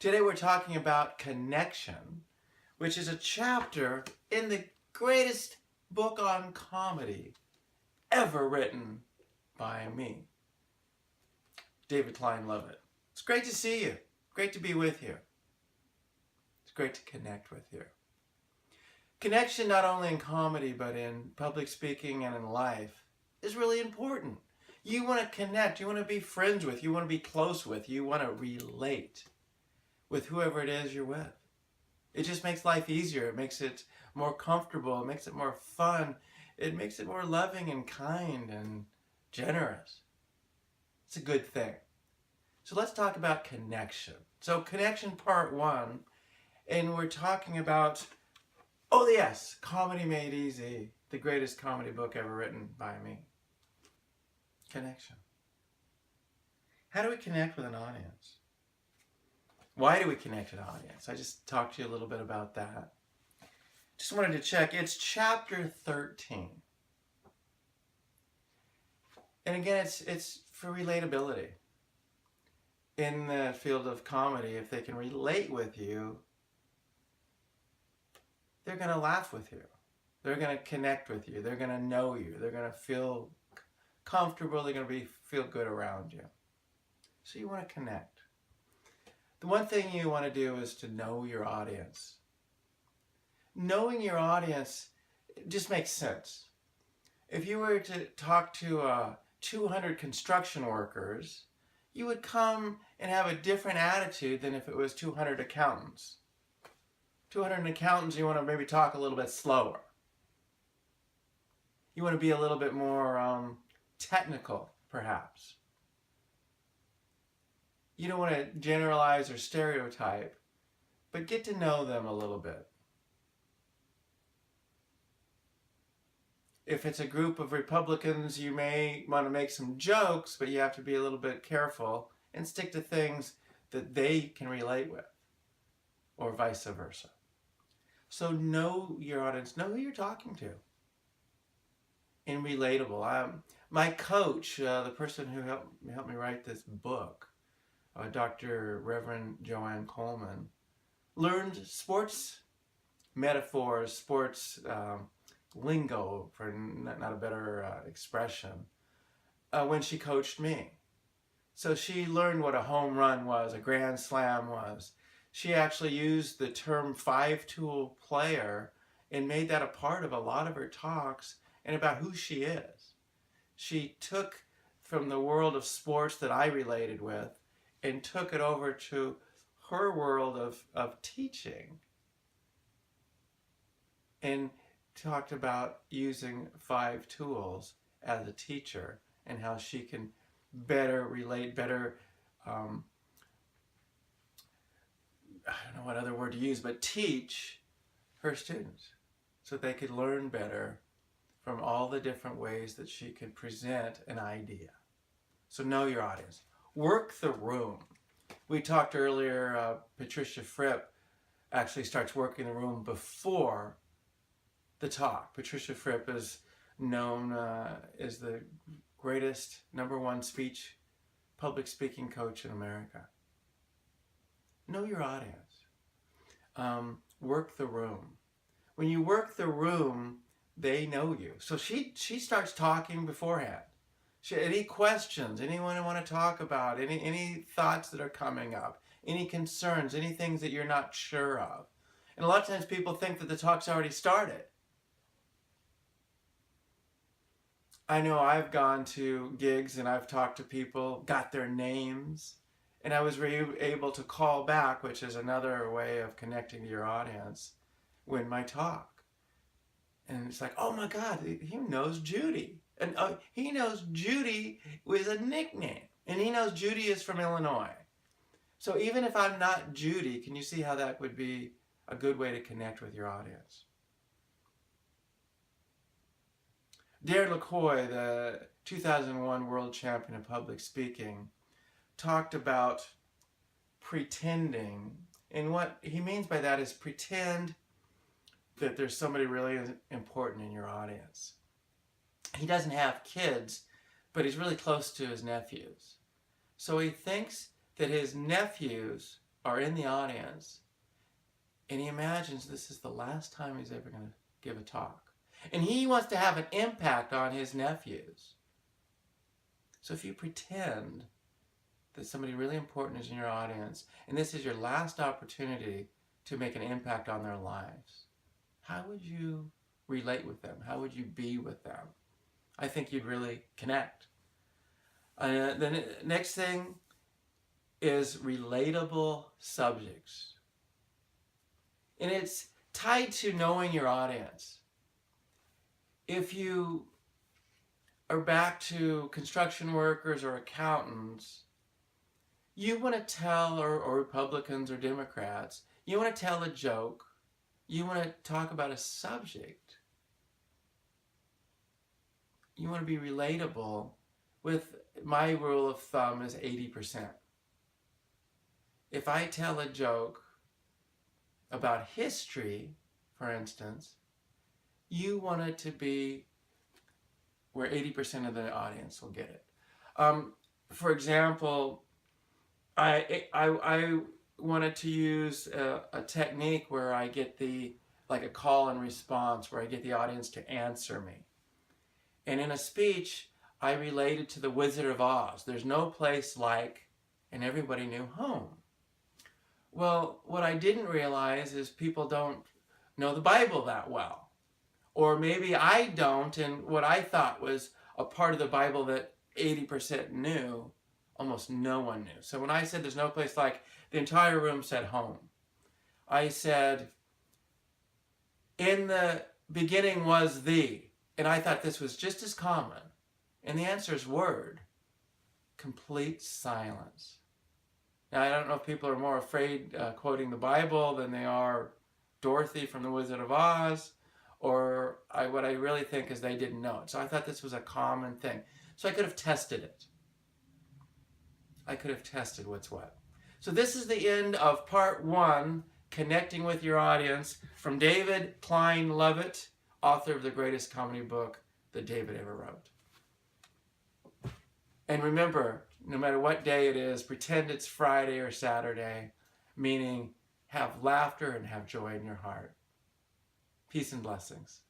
Today we're talking about connection, which is a chapter in the greatest book on comedy ever written by me, David Klein Lovett. It's great to see you. Great to be with you. It's great to connect with you. Connection, not only in comedy, but in public speaking and in life, is really important. You want to connect. You want to be friends with. You want to be close with. You want to relate with whoever it is you're with. It just makes life easier. It makes it more comfortable. It makes it more fun. It makes it more loving and kind and generous. It's a good thing. So let's talk about connection. So connection part 1, and we're talking about, oh yes, Comedy Made Easy, the greatest comedy book ever written by me. Connection. How do we connect with an audience? Why do we connect with an audience? I just talked to you a little bit about that. Just wanted to check. It's chapter 13. And again, it's for relatability. In the field of comedy, if they can relate with you, they're going to laugh with you. They're going to connect with you. They're going to know you. They're going to feel comfortable. They're going to feel good around you. So you want to connect. The one thing you want to do is to know your audience. Knowing your audience just makes sense. If you were to talk to 200 construction workers, you would come and have a different attitude than if it was 200 accountants. 200 accountants, you want to maybe talk a little bit slower. You want to be a little bit more technical, perhaps. You don't want to generalize or stereotype, but get to know them a little bit. If it's a group of Republicans, you may want to make some jokes, but you have to be a little bit careful and stick to things that they can relate with, or vice versa. So know your audience, know who you're talking to. And relatable. My coach, the person who helped me write this book, Dr. Reverend Joanne Coleman, learned sports metaphors, sports lingo, for not a better expression, when she coached me. So she learned what a home run was, a grand slam was. She actually used the term 5-tool player and made that a part of a lot of her talks and about who she is. She took from the world of sports that I related with and took it over to her world of teaching and talked about using 5 tools as a teacher and how she can better relate, better, I don't know what other word to use, but teach her students so they could learn better from all the different ways that she could present an idea. So know your audience. Work the room. We talked earlier, Patricia Fripp actually starts working the room before the talk. Patricia Fripp is known as the greatest #1 public speaking coach in America. Know your audience. Work the room. When you work the room, they know you. So she starts talking beforehand. Any questions, anyone want to talk about, any thoughts that are coming up, any concerns, any things that you're not sure of. And a lot of times people think that the talk's already started. I know I've gone to gigs and I've talked to people, got their names, and I was able to call back, which is another way of connecting to your audience, when my talk. And it's like, oh my God, he knows Judy. And he knows Judy was a nickname. And he knows Judy is from Illinois. So even if I'm not Judy, can you see how that would be a good way to connect with your audience? Darren LaCoy, the 2001 world champion of public speaking, talked about pretending. And what he means by that is pretend that there's somebody really important in your audience. He doesn't have kids, but he's really close to his nephews. So he thinks that his nephews are in the audience, and he imagines this is the last time he's ever going to give a talk. And he wants to have an impact on his nephews. So if you pretend that somebody really important is in your audience, and this is your last opportunity to make an impact on their lives, how would you relate with them? How would you be with them? I think you'd really connect. The next thing is relatable subjects. And it's tied to knowing your audience. If you are back to construction workers or accountants, you want to tell, or Republicans or Democrats, you want to tell a joke, you want to talk about a subject, you want to be relatable. With my rule of thumb is 80%. If I tell a joke about history, for instance, you want it to be where 80% of the audience will get it. For example, I wanted to use a technique where I get like a call and response, where I get the audience to answer me. And in a speech, I related to the Wizard of Oz. There's no place like, and everybody knew home. Well, what I didn't realize is people don't know the Bible that well. Or maybe I don't, and what I thought was a part of the Bible that 80% knew, almost no one knew. So when I said there's no place like, the entire room said home. I said, in the beginning was the, and I thought this was just as common. And the answer is word. Complete silence. Now, I don't know if people are more afraid quoting the Bible than they are Dorothy from The Wizard of Oz, or what I really think is they didn't know it. So I thought this was a common thing. So I could have tested it. I could have tested what's what. So this is the end of part 1, Connecting with Your Audience, from David Klein Lovett, author of the greatest comedy book that David ever wrote. And remember, no matter what day it is, pretend it's Friday or Saturday, meaning have laughter and have joy in your heart. Peace and blessings.